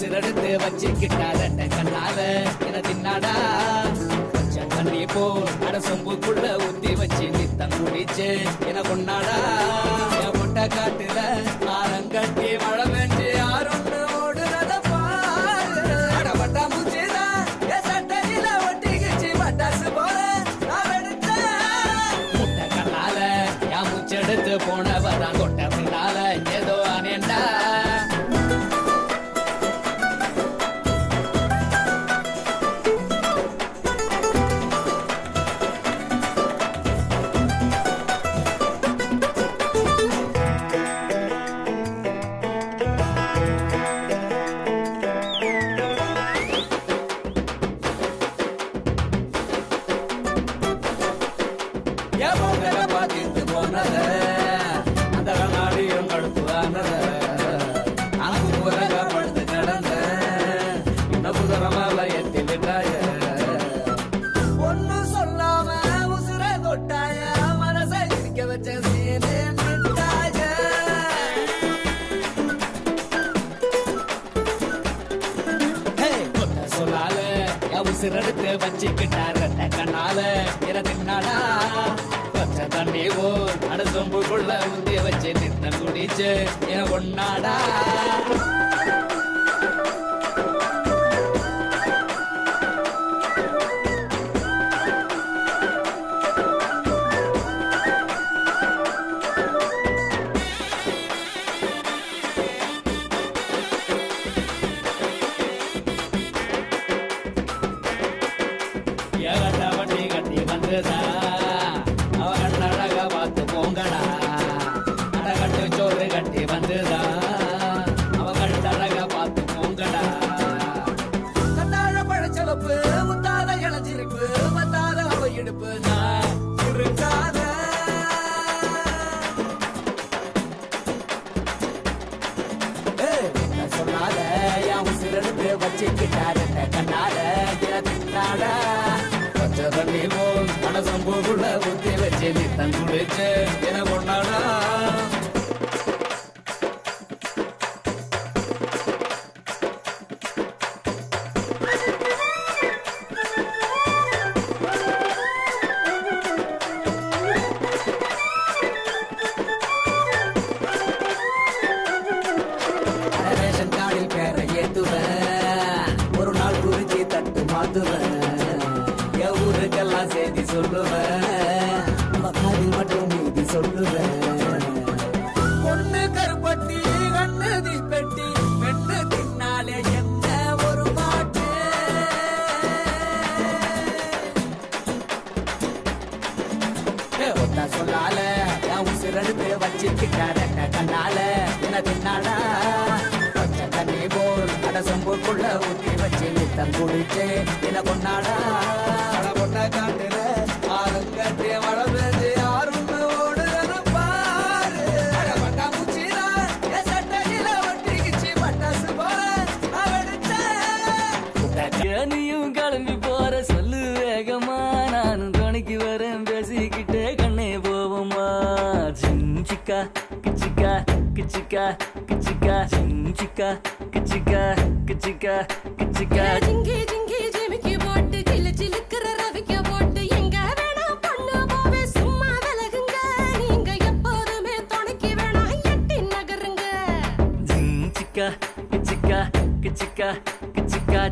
உசிரெடுத்து வச்சுக்கிட்டார கண்ணால என தின்னாடா தண்ணி போ அட சொம்புக்குள்ள ஊத்தி வச்சு நித்தம் குடிச்சு என கொண்டாடா என் முட்டை காட்டுல ஆரங்கட்டி மழை பெஞ்சு யாருன்னு ஓடுறத பாரு அடப்பட்டா மூச்சுதான் என் சட்டையில ஒட்டிக்கிச்சு பட்டாசு போல நான் எடுத்தேன் முட்டை கண்ணால என் மூச்செடுத்து போனவதான் கொட்ட பின்னால ஏதோ அனேண்டா ஒன்னு சொல்லாம உசுர தொட்டாய மனசை சிரிக்க வச்ச சீனே மிட்டாய சொல்லால உசிரெடுத்து வச்சுக்கிட்டார கண்ணால தின்னாடா பச்சை தண்ணி போ அட சொம்புக்குள்ள ஊத்தி வச்சு நித்தம் குடிச்சு என கொண்டாடா வண்டி கட்டி வந்துதா அவ கண்ணழக பார்த்து போங்கடா அடகட்டு சோறு கட்டி வந்துதா அவ கண்ணழக பார்த்து போங்கடா கண்ணாழ பழச்சலப்பு முத்தாத இளஞ்சிருப்பு வந்தாத அவ இடுப்பு நான் இருக்காத சொன்னால என் உசிரெடுத்து வச்சுக்கிட்டாரு கண்ணால தின்னாடா தண்ணி போல் மனசம்பூக்குள்ள ஊத்தி வச்சு நித்தம் குடிச்சு என கொண்டாடா ரேஷன் கார்டில் பேரை ஏத்துவேன் ஒரு நாள் குறிச்சி தட்டு மாத்துவேன் ஊருக்கெல்லாம் செய்தி சொல்லுவேன் காதில் மட்டும் நீதி சொல்லுவேன் பொண்ணு கருப்பட்டி கண்ணு தீப்பெட்டி பெண்ணு தின்னாலே என்ன ஒரு பாட்டு ஒத்தா சொல்லால என் உசிரெடுத்து வச்சுக்கிட்டார கண்ணால என தின்னாடா பச்சை தண்ணி போல் அட சொம்புக்குள்ள ஊத்தி வச்சு நித்தம் குடிச்சு என கொண்டாடா பொண்ணை காட்டுல ஆரங்கட்டி மழை பெஞ்சு யாருன்னு ஓடுறது பாரு பட்டா மூச்சினா என் சட்டையில ஒட்டிக்கிச்சு பட்டாசு போல நீயும் கிளம்பி போற சொல்லு வேகமா நானும் துணைக்கு வரேன் பேசிக்கிட்டே கண்ணே போவோமா சிக்கா கிச்சிக்கா கிச்சிக்கா கிச்சிக்கா சிக்கா கிச்சிக்கா கிச்சிக்கா கிச்சிக்கா ஜிங்கி ஜிங்கி ஜிமிக்கி போட்டு சில்லு சிலுக்கிற ரவிக்க போட்டு எங்க வேணா பொண்ணு போவே சும்மா விலகுங்க நீங்க எப்போதுமே துணைக்கு வேணா எட்டி நகருங்க சிக்கா கிச்சிக்கா கிச்சிக்கா கிச்சிக்கா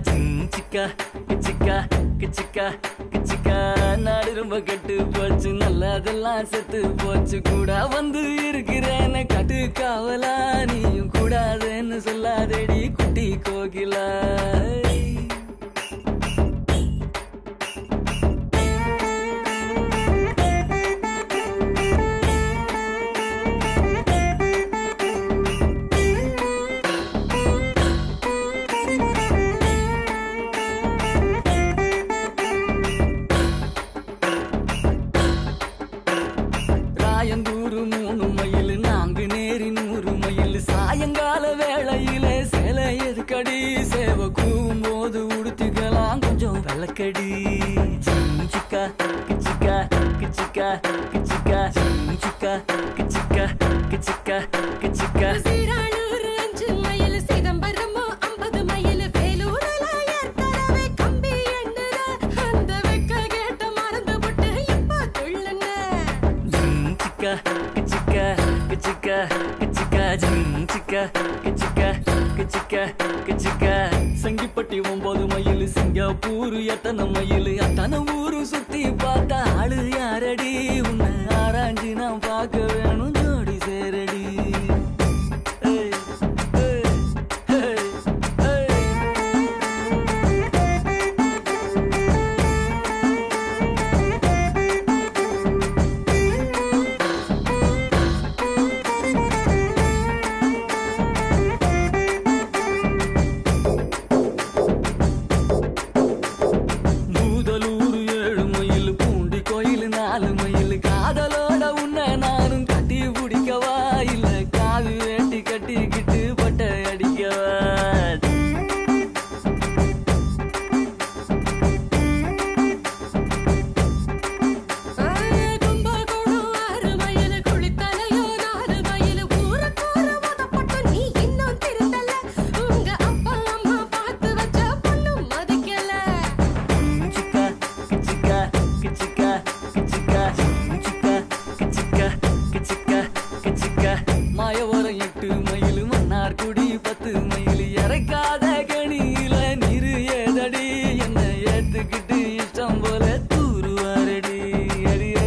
சிக்கா கிச்சிக்கா கிச்சிக்கா கிச்சிக்கா நாடு ரொம்ப கெட்டு போச்சு நல்லதெல்லாம் செத்து போச்சு கூட வந்து இருக்கிறேன்னு கட்டு காவலா நீயும் கூடாதுன்னு சொல்லாதேடி குட்டி கோகிலா சாயந்தூரு 3 மைல் நான்கு நேரி 100 மைல் சாயங்கால வேளையில சேலை எதுக்கடி சேவ கூவும் போது உடுத்திக்கலாம் கொஞ்சம் வெள்ளக்கடி சிக்கா கிச்சிக்கா கிச்சிக்கா கிச்சிக்கா சிக்கா கிச்சிக்கா கிச்சிக்கா கிச்சிக்கா சீரானூர் 5 மைல் சிதம்பரமோ 50 மைல் கிச்சிக்கா கிச்சிக்கா ஜிம் சிக்கா கிச்சிக்கா கிச்சிக்கா கிச்சிக்கா சங்கிப்பட்டி 9 மைல் சிங்கப்பூர் எத்தனை மைல் அத்தனை ஊரு சுத்தி பார்த்தா ஆளு யாரடி உன்னை ஆராய்ச்சி நான் பார்க்க வேணும் ஜோடி சேரடி ஏய், ஏய், ஏய், ஏய். பூதலூர் 7 மைல் பூண்டி கோயில் 4 மைல் காதலோட உன்னை நானும் கட்டி பிடிக்கவா இல்ல காது வேட்டி கட்டிக்கிட்டு பட்டை அடிக்கவா கும்பகோணம் 6 மைல் குளித்தலையோ 4 மைல் ஊருக்கூற மதப்பட்ட நீ இன்னும் திருந்தல உங்க அப்பா அம்மா பார்த்து வச்ச பொண்ணு மதிக்கல கிச்சிக்கா கிச்சிக்கா கிச்சிக்கா கிச்சிக்கா கிச்சிக்கா கிச்சிக்கா கிச்சிக்கா கிச்சிக்கா மாயவரம் 8 மைல் மன்னார்குடி 10 மைல் இறக்காத கணியில நீரு ஏதடி என்ன ஏத்துக்கிட்டு இஷ்டம் போல தூருவாரடி அடியே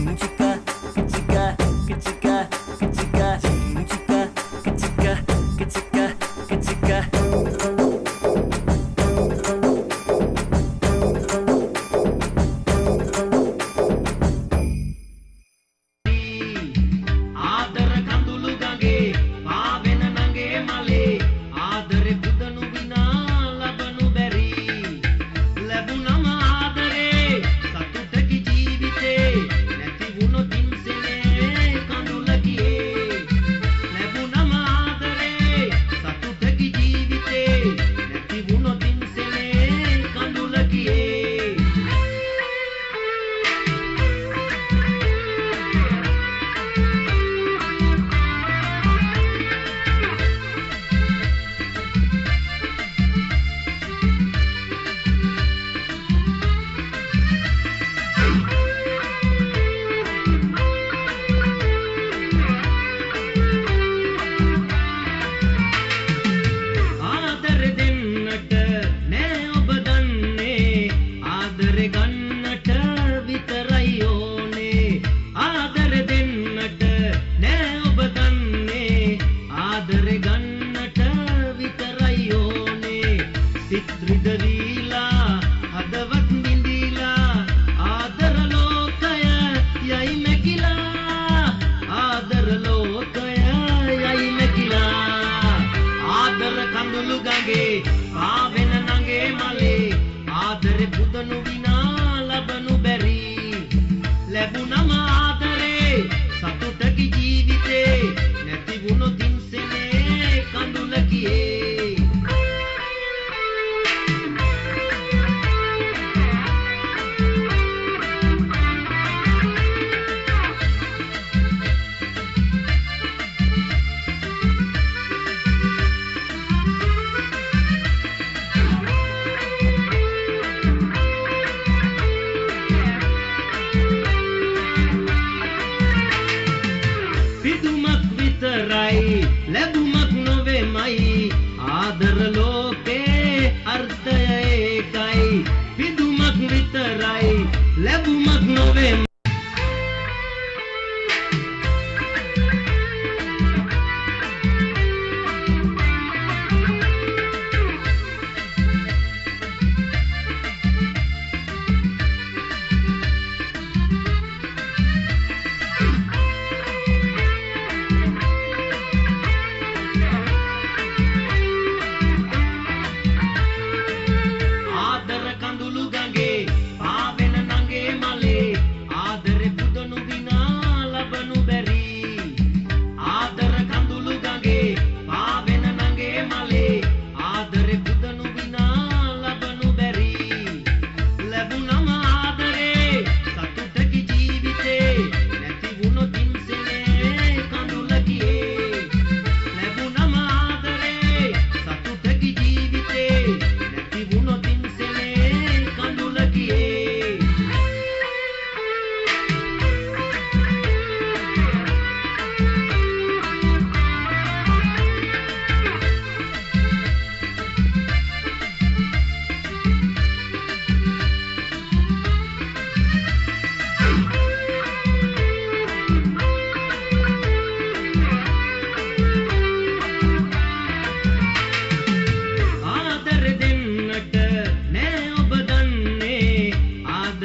கிச்சிக்கா கிச்சிக்கா கிச்சிக்கா கிச்சிக்கா கிச்சிக்கா கிச்சிக்கா கிச்சிக்கா கிச்சிக்கா ආදර කඳුළු ගඟේ පාවෙන නගේ මලේ ආදරෙ පුදනු විනා ලබනු බැරි ලැබුණම ආදරේ සතුටකි ජීවිතේ නැති වුණොත් ඉන්සෙනේ කඳුල ගියේ ලැබුණම ආදරේ සතුටකි ජීවිතේ නැති වුණොත් ඉන්සෙනේ කඳුල ගියේ ආදර දෙන්නට නෑ ඔබ දන්නේ ආදර ගන්නට විතරයි ඕනේ ආදර දෙන්නට නෑ ඔබ දන්නේ ආදර ගන්නට විතරයි ඕනේ සිත් රිදවිලා හදවත් බිඳිලා ආදර ලෝකය යයි මැකිලා ආදර ලෝකය යයි මැකිලා ආදර කඳුළු ගඟේ පාවෙන නගේ මලේ ආදරෙ පුදනු විනා ලබනු බැරි ලැබුණම ආදරේ සතුටකි ජීවිතේ නැති වුණොත් ඉන්සෙනේ කඳුල ගියේ පිදුමක් විතරයි ලැබුමක් නොවේමයි ආදර ලෝකේ අර්ථය ඒකයි පිදුමක් විතරයි ලැබුමක් නොවේමයි ආදර කඳුළු ගඟේ පාවෙන නගේ මලේ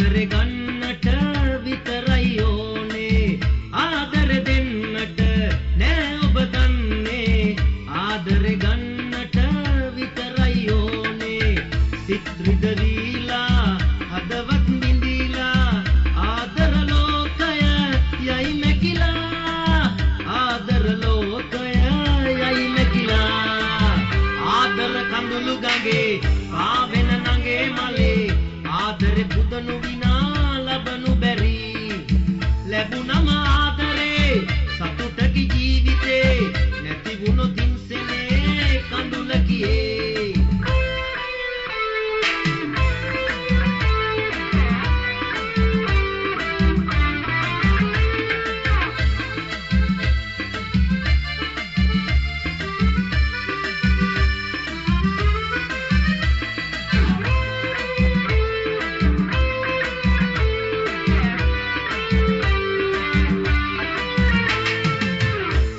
ආදරෙ ගන්නට විතරයි ඕනේ ආදරෙ දෙන්නට නෑ ඔබ දන්නේ ආදරෙ ගන්නට විතරයි ඕනේ සිත් රිදවිලා හදවත් විඳිලා ආදර ලෝකය යයි නැකිලා ආදර ලෝකය යයි නැකිලා ආදර කඳුළු ගඟේ පාවෙන නගේ මලේ ආදරෙ පුදනු විනා ලබනු බැරි ලැබුණම ආදරේ සතුටකි ජීවිතේ නැති වුණොත් හිංසනේ කඳුල කියේ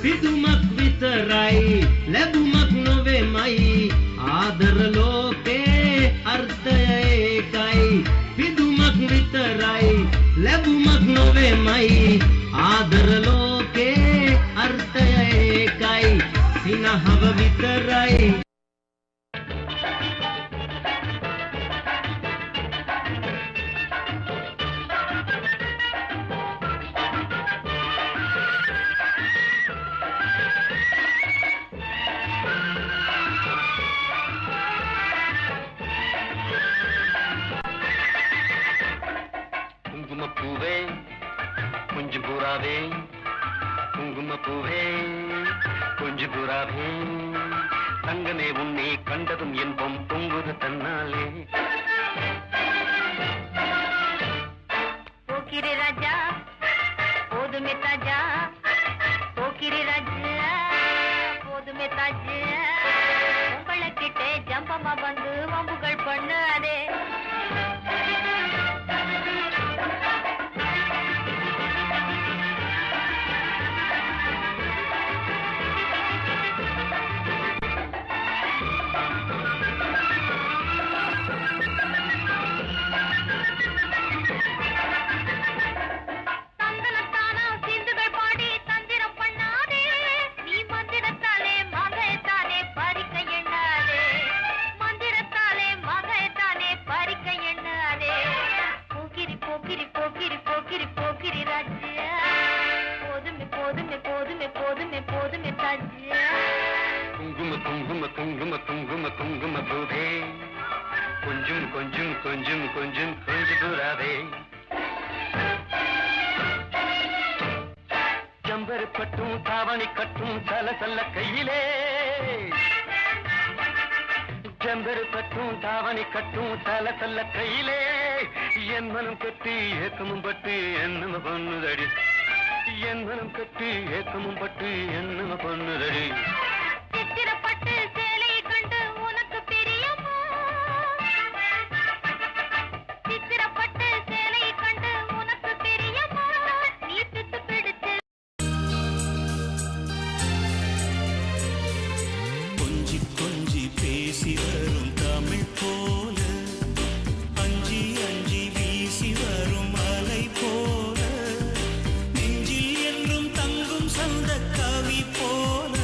පිදුමක් විතරයි ලැබුමක් නොවේමයි ආදර ලෝකේ අර්ථය ඒකයි පිදුමක් විතරයි ලැබුමක් නොවේමයි ආදර ලෝකේ අර්ථය ඒකයි සිනහව විතරයි குங்குமப்பூவே கொஞ்சம் புறாவே குங்குமப்பூவே கொஞ்சம் புறாவே தங்கமே உன்னை கண்டதும் இன்பம் பொங்குது தன்னாலே போக்கிரி ராஜா போதுமே தாஜா போக்கிரி ராஜா போதுமே தாஜா உங்களை கிட்டே ஜம்பமா வந்து வம்புகள் பண்ணாதே தந்தனத்தானா சிந்துகள் பாடி தந்திரம் பண்ணாதே நீ மந்திரத்தாலே மகைத்தானே பறிக்க எண்ணாதே மந்திரத்தாலே மகைத்தானே பறிக்க எண்ணாதே போக்கிரி போக்கிரி போக்கிரி போக்கிரி போக்கிரி ராஜா போதுமே போதுமே போதுமே போதுமே போதுமே தாஜா குங்கும குங்கும குங்கும குங்கும குங்குமப்பூவே கொஞ்சம் கொஞ்சம் கொஞ்சம் கொஞ்சம் கொஞ்சம் புறாவே ஜம்பரு பட்டும் தாவணி கட்டும் சலசல்ல கையிலே ஜம்பரு பட்டும் தாவணி கட்டும் சலசல்ல கையிலே என் மனம் கட்டி ஏக்கமும் பட்டு என்னம பொண்ணுதடி என் மனம் கட்டி ஏக்கமும் பட்டு என்னம பொண்ணுதடி சித்திரப்பட்டு சேலையை கண்டு உனக்கு பிரியமா சித்திரப்பட்டு சேலையை கண்டு உனக்கு பிரியமா நீ பித்து பிடித்து கொஞ்சி கொஞ்சி பேசி வரும் தமிழ் போல அஞ்சி அஞ்சி வீசி வரும் அலை போல நெஞ்சில் என்றும் தங்கும் சந்த கவி போல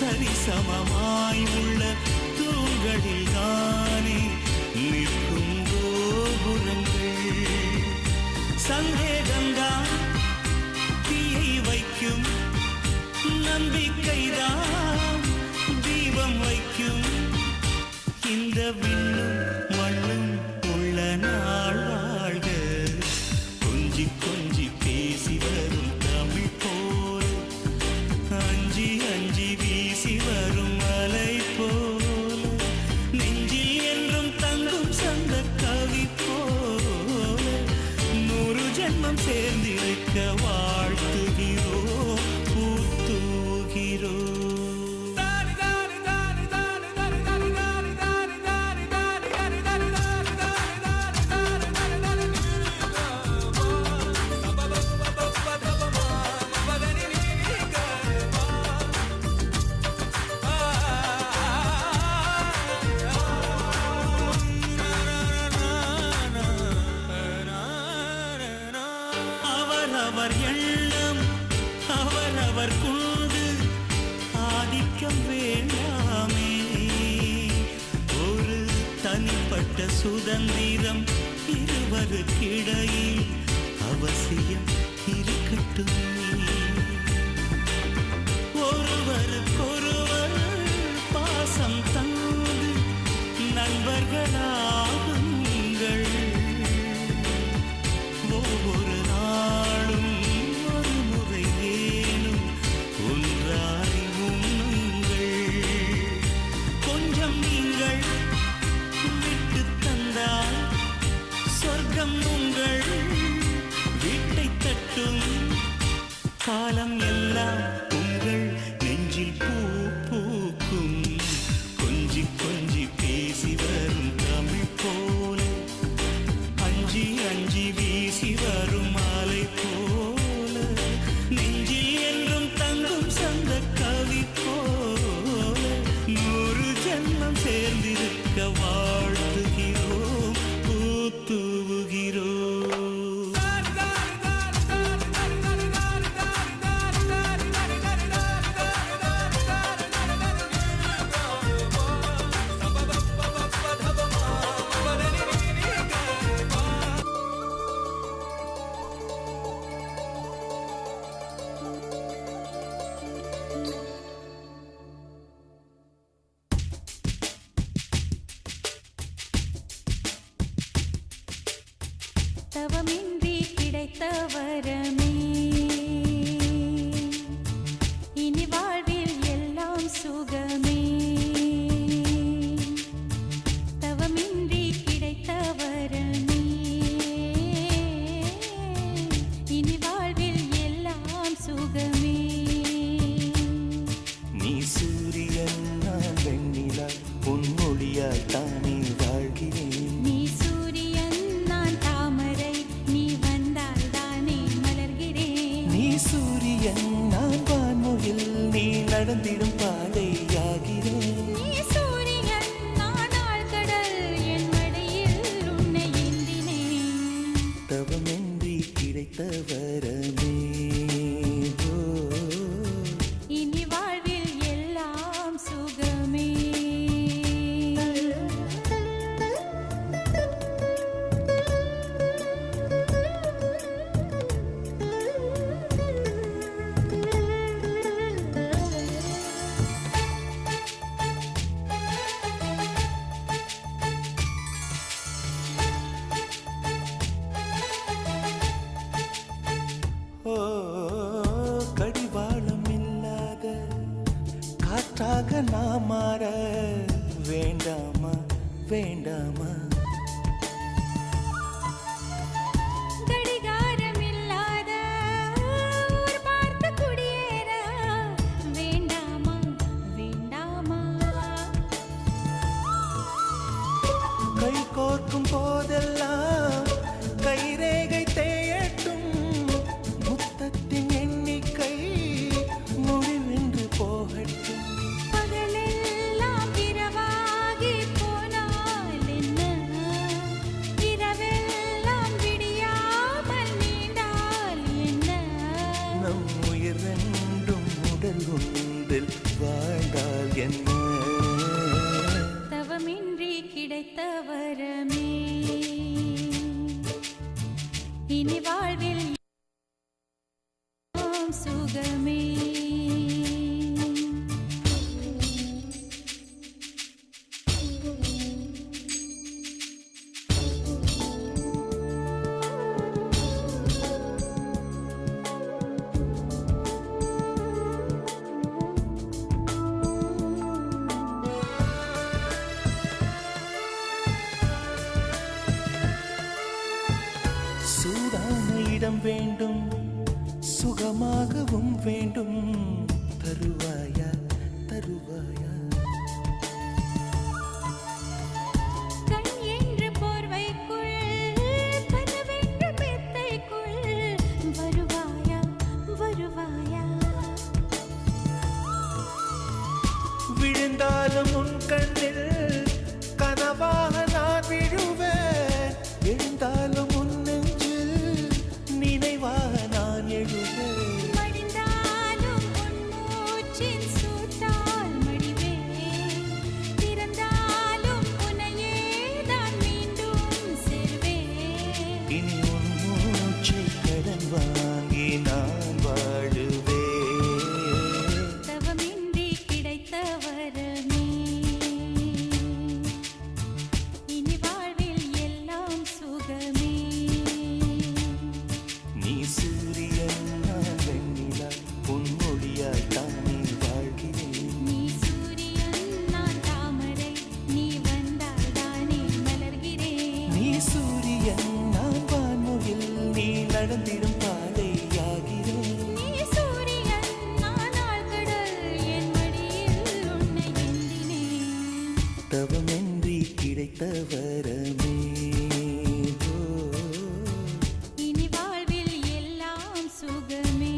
சரிசமமாய் உள்ள தூண்களில் தானே நிற்கும் கோபுரங்கள். சந்தேகம்தான் தீயை வைக்கும், நம்பிக்கைதான் தீபம் வைக்கும். இந்த விண்ணும் மண்ணும் உள்ள நாள் வாழ்க. கொஞ்சி கொஞ்சி பேசி வரும் தமிழ் போல், அஞ்சி அஞ்சி வீசி வரும் அலை போல், நெஞ்சில் என்றும் தங்கும் சந்த கவி போல், 100 ஜென்மம் சேர்ந்திருக்க வாழ்த்துகிறோம், பூத்துகிறோம். அவரவர் எண்ணம் அவரவர் கொண்டு ஆதிக்கம் வேண்டாமே. ஒரு தனிப்பட்ட சுதந்திரம் இருவருக்கிடையில் அவசியம் இருக்கட்டும். ஒருவருக்கொருவர் பாசம் தந்து நண்பர்களாகுங்கள். ஒவ்வொரு நாளும் ஒரு முறை ஏனும் ஒன்றாய் உண்ணுங்கள். கொஞ்சம் நீங்கள் விட்டு தந்தால் சொர்க்கம் உங்கள் வீட்டை தட்டும். காலம் எல்லாம் உங்கள் நெஞ்சில் பூ பூக்கும். கொஞ்சி கொஞ்சி பேசி வரும் தமிழ் போல, அஞ்சி அஞ்சி வீசி வரும் மாலை போல, நெஞ்சில் என்றும் தங்கும் சந்த கவி போல, 100 ஜென்மம் சேர்ந்திருக்க வாழ்த்துகிறோம், பூத்துகிறோம். தவமின்றி கிடைத்த வரமே, இனி வாழ்வில் எல்லாம் சுகமே. தவமின்றி கிடைத்த வரமே, இனி வாழ்வில் எல்லாம் சுகமே. நீ சூரியன் நான் வெண்ணிலா, உன் மொழியால் தானே வாழ்கிறேன். நீ சூரியன் நான் தாமரை, நீ வந்தால் தானே மலர்கிறேன். நீ சூரியன் நான் வான்முகில், நீ நடந்திடும் பாதையாகிறேன். நீ சூரியன் நான் ஆழ்கடல், என் மடியில் உன்னை ஏந்தினேன். தவமின்றி கிடைத்த வரமே, ஓ, இனி வாழ்வில் எல்லாம் சுகமே. ஓ, கடிவாளம் இல்லாத காற்றாக நான் மாற வேண்டாமா வேண்டாமா. கடிகாரம் இல்லாத ஊர் பார்த்து குடியேற வேண்டாமா வேண்டாமா. கை கோர்க்கும் போதெல்லாம் கைரேகை தேயட்டும். முத்தத்தின் எண்ணிக்கை முடிவென்று போகட்டும். பகலெல்லாம் இரவாகி போனால் என்ன வேண்டும் சுகமாகவும் வேண்டும் தருவாயா தருவாயா கண் என்ற போர்வைக்குள் கனவென்ற மெத்தைக்குள் வருவாயா வருவாயா விழுந்தாலும் உன் கண்ணில் கனவாக நான் விழுவேன் எழுந்தாலும் உன் நெஞ்சில் நினைவாக நான் எழுவேன் மடிந்தாலும் உன் மூச்சின் சூட்டால் மடிவேன் திறந்தாலும் உன்னையே நான் மீண்டும் சேர்வேன் இனி உன் மூச்சை கடன் வாங்கி நான் வாழுவேன் தவமின்றி கிடைத்த வரமே இனி வாழ்வில் எல்லாம் சுகமே நீ சூரியன் நான் வெண்ணிலா பொன்மொழியாய் தானே வாழ்கிறேன் நீ சூரியன் நான் தாமரை நீ வந்தால் தானே மலர்கிறேன் நீ சூரியன் நான் வான்முகில் நீ நடந்திடும் பாதையாகிறேன் நீ சூரியன் நான் ஆழ்கடல் என் மடியில் உன்னை எண்ணினேன் தவமின்றி கிடைத்த வரமே ஓ. இனி வாழ்வில் எல்லாம் சுகமே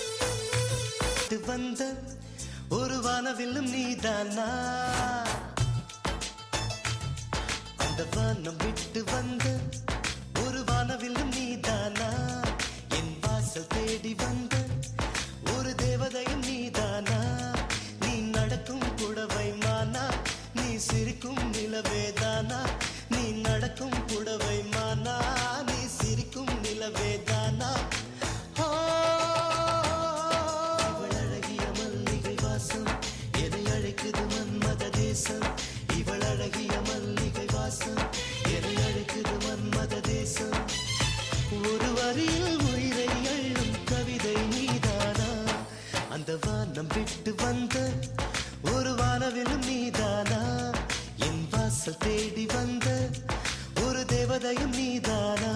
விட்டு வந்த ஒரு வானவில்லும் நீதானா அந்த வானம் விட்டு வந்த ஒரு வானவில்லும் நீதானா என் வாசல் தேடி வந்த ஒரு தேவதையும் நீதானா நீ நடக்கும் புடவை மானா நீ சிரிக்கும் நிலவேதானா நீ நடக்கும் புடவை மானா நீ சிரிக்கும் நிலவேதானா இவள் அழகிய மல்லிகை வாசம் எதை அழைக்குது மன்மத தேசம் இவள் அழகிய மல்லிகை வாசம் எதை அழைக்குது மன்மத தேசம் ஒரு வரியில் உயிரை அள்ளும் கவிதை நீதானா அந்த வானம் விட்டு வந்த ஒரு வானவிலும் நீதானா என் வாசல் தேடி வந்த ஒரு தேவதையும் நீதானா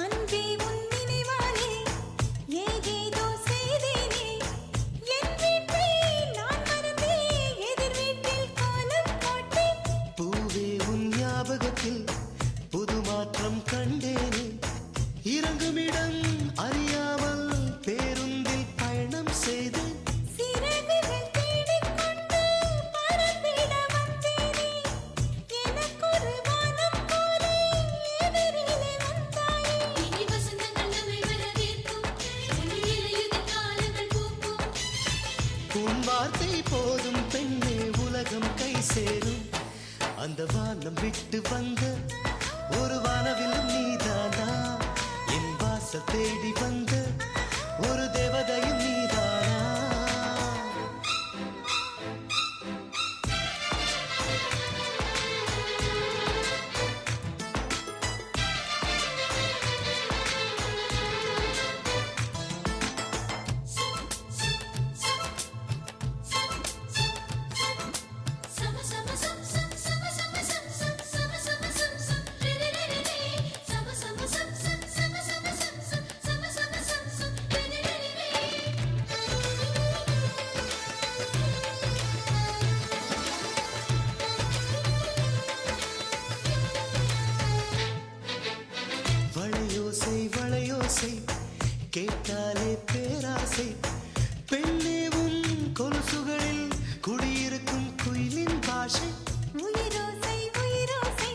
அன்பே உன் நினைவாலே ஏதேதோ செய்தேனே என் வீட்டை நான் மறந்தேன் எதிர் வீட்டில் கோலம் போட்டேன் பூவே உன் ஞாபகத்தில் புது மாற்றம் கண்டேனே இறங்குமிடம் அறியாமல் பேருந்தில் பயணம் செய்து சிறகுகள் தேடிக்கொண்டு பறந்திட வந்தேனே எனக்கொரு வானம் போலே எதிரிலே வந்தாயே இனி வசந்தங்கள் நம்மை வரவேற்கும் ஒளியிலே எதிர்காலங்கள் பூக்கும் உன் வார்த்தை போதும் பெண்ணே உலகம் கை சேரும் அந்த வானம் விட்டு வந்த ஒரு வானவிலும் நீதானா என் வாசல் தேடி வந்த ஒரு தேவதையும் நீதானா சம பாஷை உயிரோசை உயிரோசை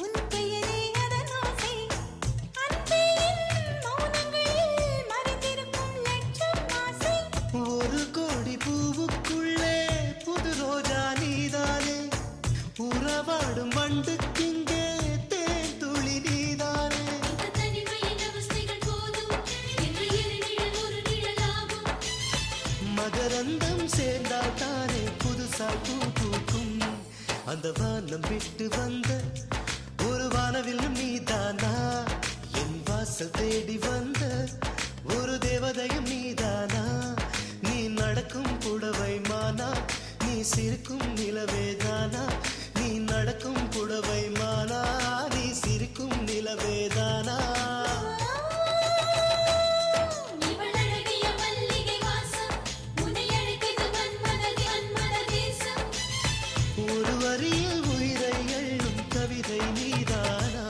உன் பெயரே அதனோசை அன்பே என் மௌனங்களில் மறைந்திருக்கும் லட்சம் ஆசை ஒரு கோடி பூவுக்குள்ளே புது ரோஜா நீதானே உறவாடும் வண்டுக்கிங்கே தேன் துளி நீதானே இந்த தனிமையின் அவஸ்தைகள் போதும் என்று நிழல் ஒரு நிழலாகும் மகரந்தம் சேர்ந்தால் தானே புதுசாய் பூ பூக்கும் அந்த வானம் விட்டு வந்த ஒரு வானவில்லும் நீதானா என் வாசல் தேடி வந்த ஒரு தேவதையும் நீதானா நீ நடக்கும் புடவை மானா நீ சிரிக்கும் நிலவேதானா நீ நடக்கும் புடவை மானா நீ சிரிக்கும் நிலவேதானா இவள் அழகிய மல்லிகை வாசம் உன்னை அழைத்தது மன்மத தேசம் ஒரு வரியில் உயிரை எள்ளும் கவிதை நீதானா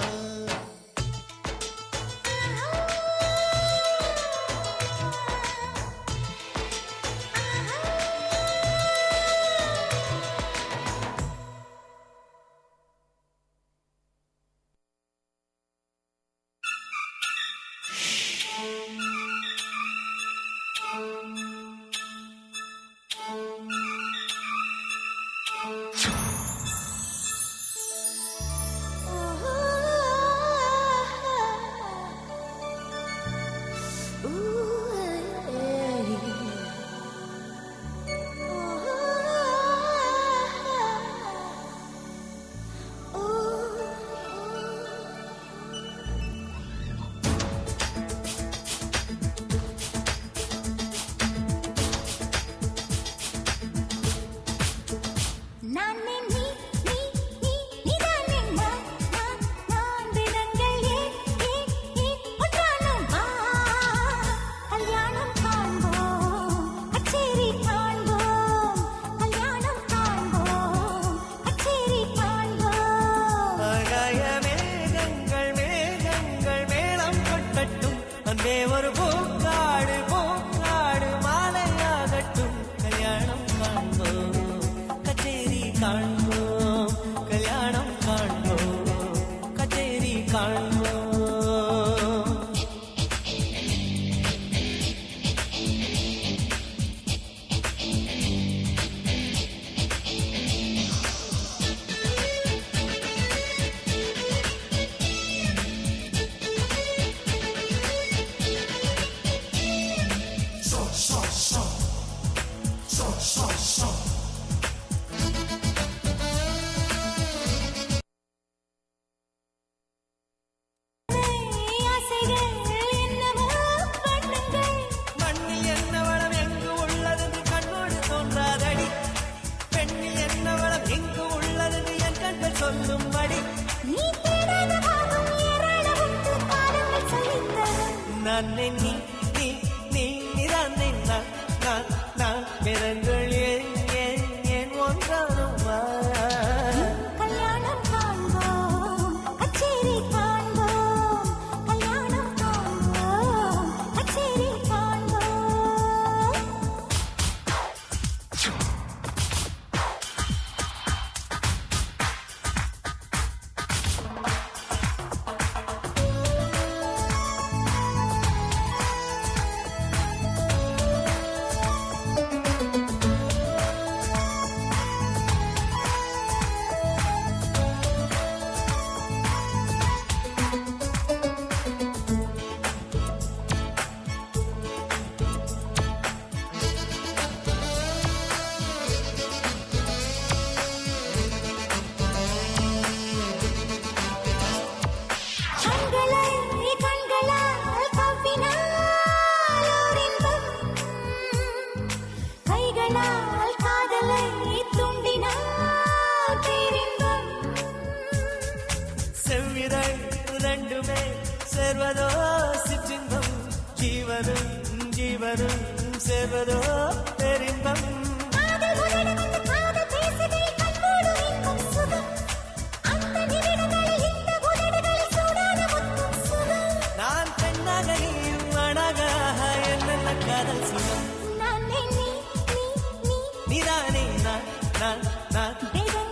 நானே நீ நீ நீ நீதானே நான் விடங்கள் ஒன்றானும் கல்யாணம் காண்போம் கச்சேரி காண்போம் கல்யாணம் காண்போம் கச்சேரி காண்போம் ஆகாய மேகங்கள் மேகங்கள் மேளம் கொட்டட்டும் அன்பே ஒரு பூக்காடு பூக்காடு மாலையாகட்டும் கல்யாணம் காண்போம் கச்சேரி காண்போம் கல்யாணம் காண்போம் கச்சேரி காண்போம் ஆசைகள் என்னவோ பண்ணுங்கள் மண்ணில் என்ன வளம் எங்கு உள்ளது கண்ணோடு தோன்றாதடி பெண்ணில் என்ன வளம் எங்கு உள்ளது என் கண்கள் சொல்லும்படி நீ தேடாத பாவம் ஏராளம் உண்டு காலங்கள் சொல்லித்தரும் நான் நீ நீ நீ நீதான் நான் பிறங்கள் ஏன் ஒன்றானுமா கல்யாணம் காண்போம் கச்சேரி காண்போம் கல்யாணம் காண்போம் கச்சேரி காண்போம் கண்களால் கவ்வினால் ஓர் இன்பம் கைகளால் காதலை தூண்டினால் பேரின்பம் செவ்விரல் ரெண்டுமே சேர்வதோ சிற்றின்பம் ஜீவனும் சேர்வதோ பெரின்பம் காதல் உதடு வந்து காதல் பேசுதே கண்மூடு இன்பம் சுகம் அந்த நிமிடங்களில் இந்த உதடுகளில் சூடான முத்தும் சுகம் நான் பெண்ணாக நீயும் அழகாக என்னென்ன காதல் சுகம் நானே நீ நீதானே நான் தேக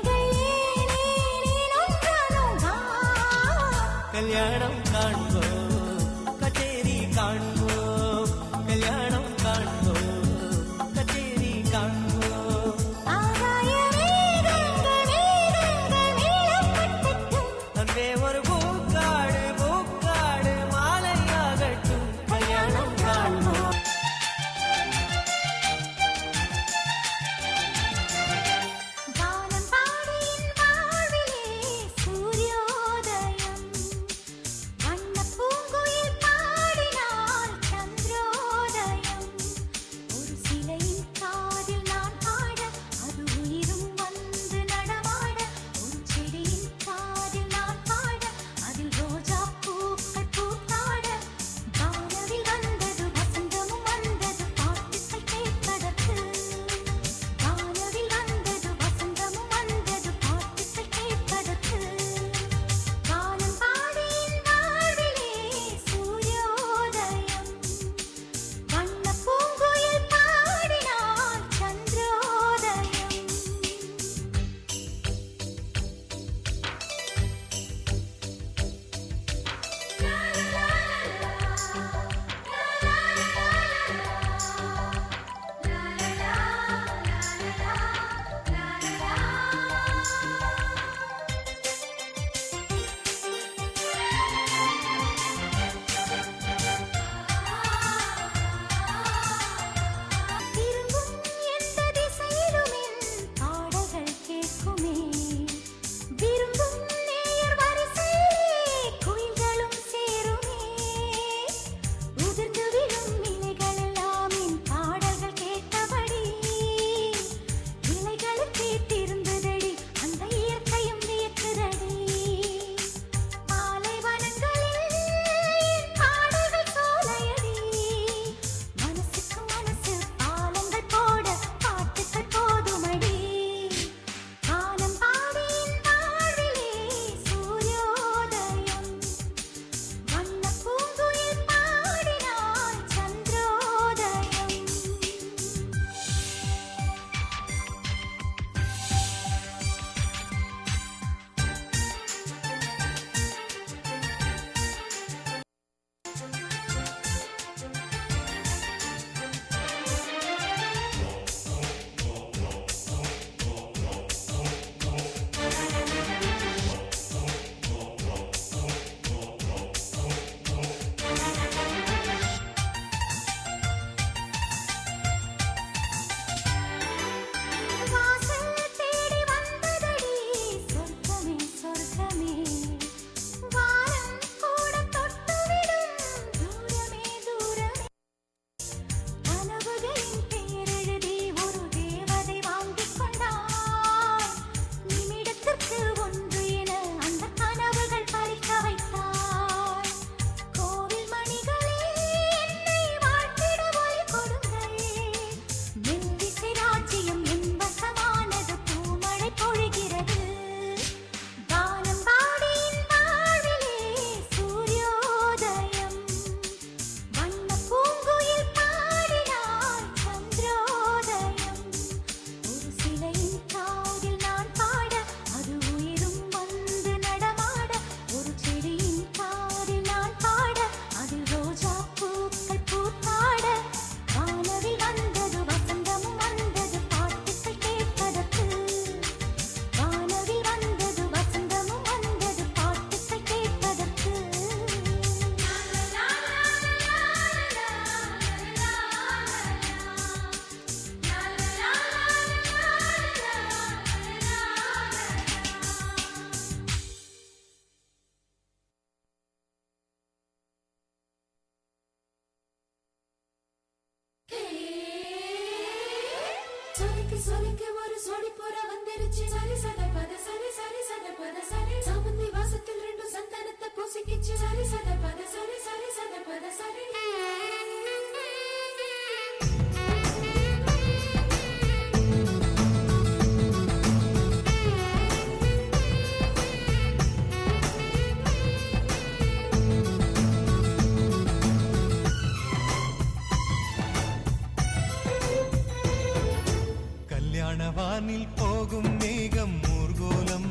சொலிக்கு ஒரு சொடி புற வந்துருச்சு சரி சத பத சரி சரி சத பத சரி சாமந்தி வாசத்தில் ரெண்டு சந்தனத்தை பூசிக்கிச்சு சரி சத பத சரி சரி சத பத சரி கல்யாணவானில் போகும் மேகம் ஊர்கோலம்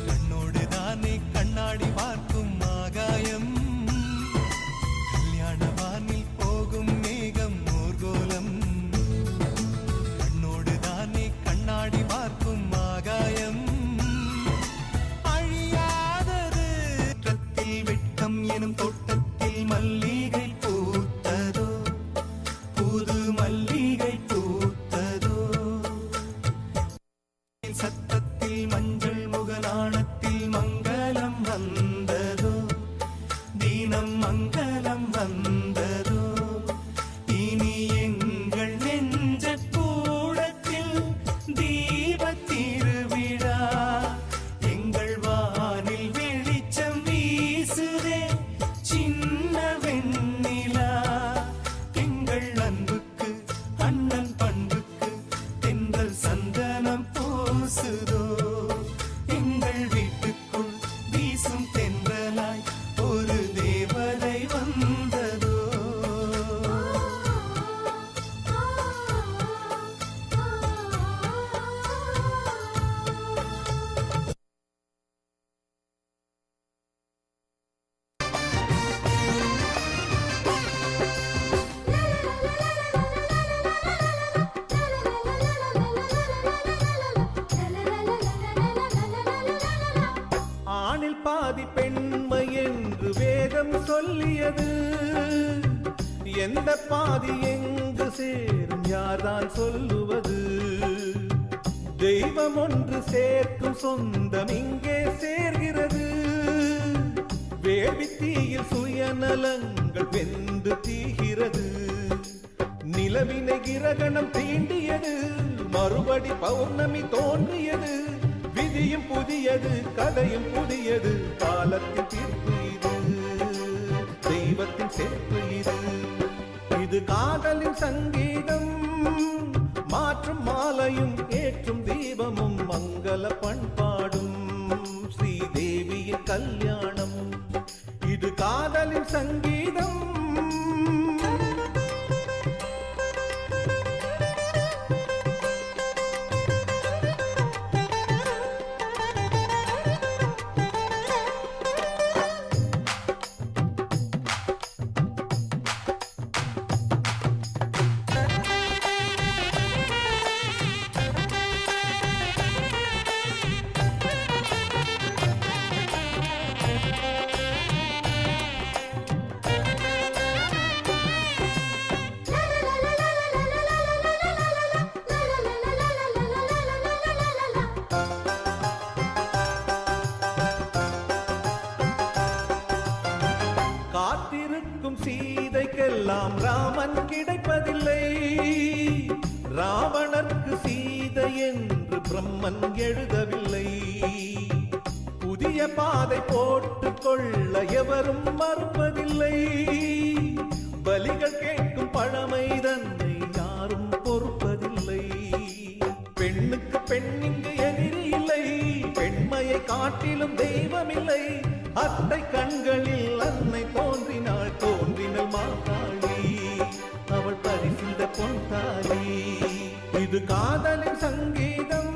கண்ணோடு தானே கண்ணாடி பார்க்கும் ஆகாயம் கல்யாணவானில் போகும் மேகம் ஊர்கோலம் கண்ணோடு தானே கண்ணாடி பார்க்கும் ஆகாயம் அழியாதது தோட்டத்தில் வெட்கம் எனும் தோட்டத்தில் மல்லிகை பூத்ததோ புது மல்லிகை பூத்ததோ சத்தத்தில் மஞ்சள் முகலாணத்தில் மங்களம் வந்ததோ தினம் மங்களம் வந்ததோ இனி எங்கள் நெஞ்ச கூடத்தில் தீபத் திருவிழா எங்கள் வானில் வெளிச்சம் வீசுதே சின்ன வெண்ணிலா எங்கள் அன்புக்கு அண்ணன் பண்புக்கு தென்றல் சந்தனம் பூசுதோ எங்கள் வீட்டுக்குள் வீசும் தென்றலாய் ஒரு தேவதை வந்ததோ ஆணில் பாதி பெண்மை என்று வேதம் சொல்லியது எந்த பாதி எங்கு சேரும் யார்தான் சொல்லுவது தெய்வம் ஒன்று சேர்க்கும் சொந்தம் இங்கே சேர்கிறது வேள்வி தீயில் சுயநலங்கள் வெந்து தீகிறது நிலவினை கிரகணம் தீண்டியது மறுபடி பௌர்ணமி தோன்றியது விதியும் புதியது கதையும் புதியது காலத்தின் தீர்ப்பு இது தெய்வத்தின் சேர்ப்பு இது இது காதலின் சங்கீதம் மாற்றும் மாலையும் ஏற்றும் தீபமும் மங்கள பண்பாடும் ஸ்ரீதேவியின் கல்யாணம் இது காதலின் சங்கீதம் காத்திருக்கும் சீதைக்கெல்லாம் ராமன் கிடைப்பதில்லை ராவணர்க்கு சீதை என்று பிரம்மன் எழுதவில்லை புதிய பாதை போட்டுக் கொள்ள எவரும் மறுப்பதில்லை பலிகள் கேட்கும் பழமை தன்னை யாரும் பொறுப்பதில்லை பெண்ணுக்கு பெண் இங்கு எதிரி இல்லை பெண்மையை காட்டிலும் தெய்வமில்லை அத்தை கண்களில் அன்னை தோன்றினாள் தோன்றினள் மாதாளி அவள் பரிசிந்த பொன்தாளி இது காதலின் சங்கீதம்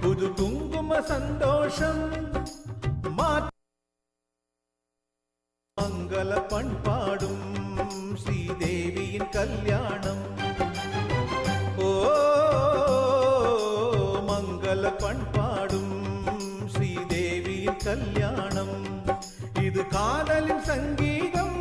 புது குங்கும சந்தோஷம் மங்கள பண்பாடும் ஸ்ரீதேவியின் கல்யாணம் ஓ மங்கள பண்பாடும் ஸ்ரீதேவியின் கல்யாணம் இது காதலின் சங்கீதம்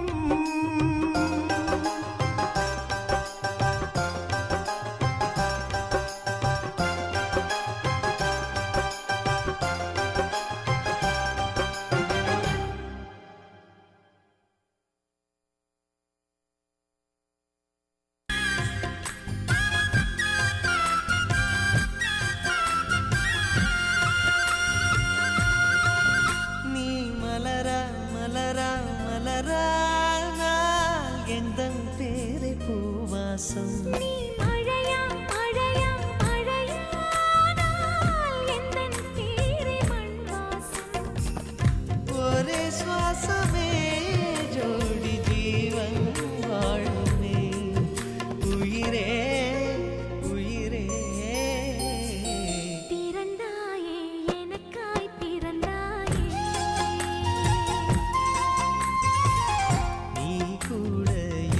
சுவாசமே ஜோடி ஜீவன் வாழுமே உயிரே உயிரே பிறந்தாயே எனக்காய் பிறந்தாயே நீ கூட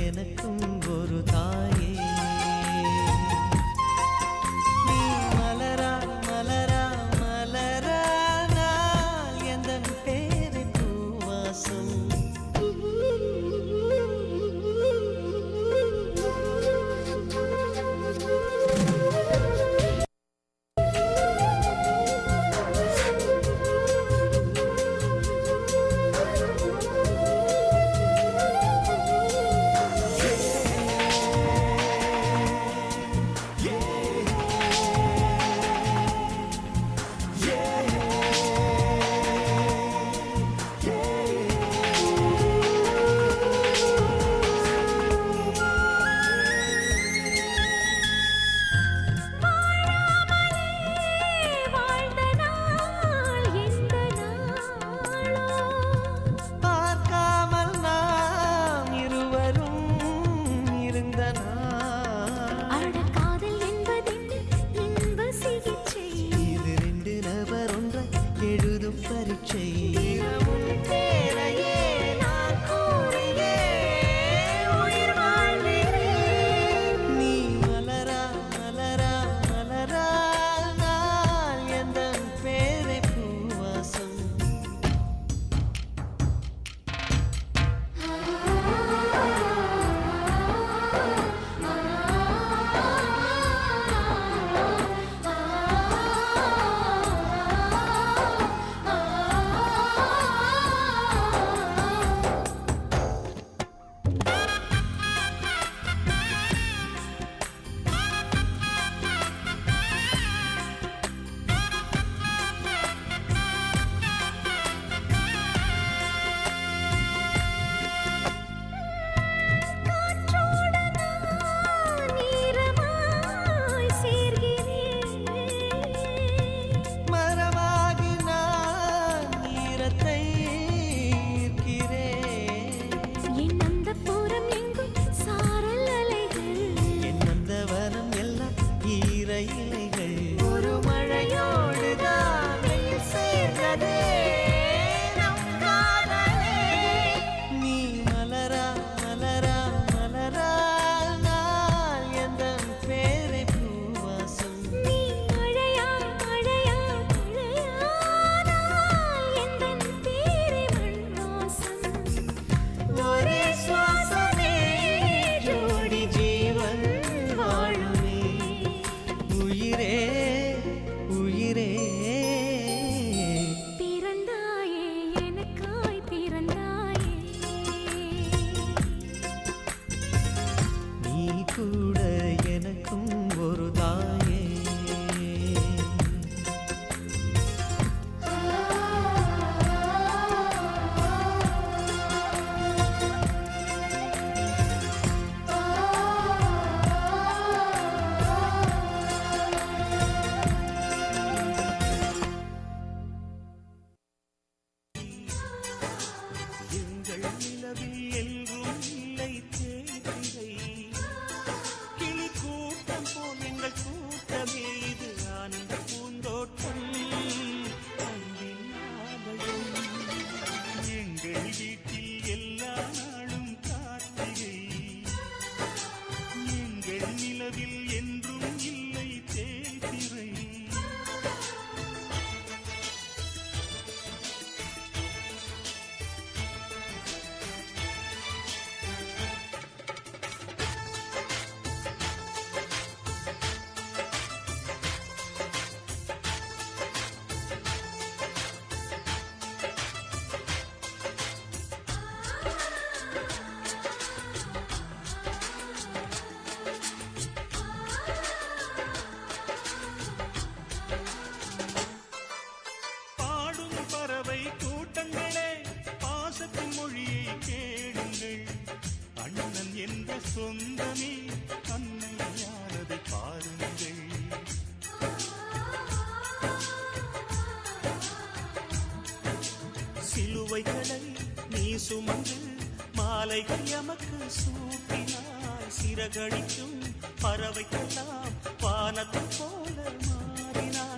எனக்கும் ஒரு தாயே நீ மலரா மலரா மலரா நாள் எந்தன் பேரு பூவாசம் வாழ்ந்த நாள் எந்த நாளோ பார்க்காமல் நாம் இருவரும் இருந்த நாள் அட காதல் என்பதென்ன இன்ப சிகிச்சை இது ரெண்டு நபர் ஒன்றை எழுதும் பரீட்சை தினமும் தேரையே நான் கூறியே உயிர் வாழ்கிறேன் நீ மலரா மலரா மலரா நாள் எந்தன் பேரை பூவாசம் காற்றோடு நான் ஈரமாய் சேர்கிறேன் மரமாகி நான் ஈரத்தை ஈர்க்கிறேன் என் அந்தப்புறம் எங்கும் சாரல் அலைகள் என் நந்தவனம் எல்லாம் ஈர இலைகள் ஒரு மழையோடு தான் வெயில் சேர்ந்ததே நம் காதலே நீ மலரா மலரா மலரா நாள் எந்தன் பேரை பூவாசம் நீ மழையா மழையா மழையானால் எந்தன் பேரை மண்வாசம் ஒரே சுவாசமே ஜோடி ஜீவன் வாழுமே உயிரே உயிரே பிறந்தாயே எனக்காய் பிறந்தாயே நீ கூட எனக்கும் ஒரு தாயே எங்கள் நிலவில் எல்லும் இல்லை தேய்திரை கிளி கூட்டம் போல் எங்கள் கூட்டமே இது ஆனந்த பூந்தோட்டம் அன்பின் ஆலயம் எங்கள் வீட்டில் எல்லா நாளும் கார்த்திகை எங்கள் நிலவில் என்றும் இல்லை தேய்திரை ஆ சுமந்து மாலைகள் எமக்கு சூட்டினாய் சிறகடிக்கும் பறவைக்கெல்லாம் வானத்தை போல மாறினாய்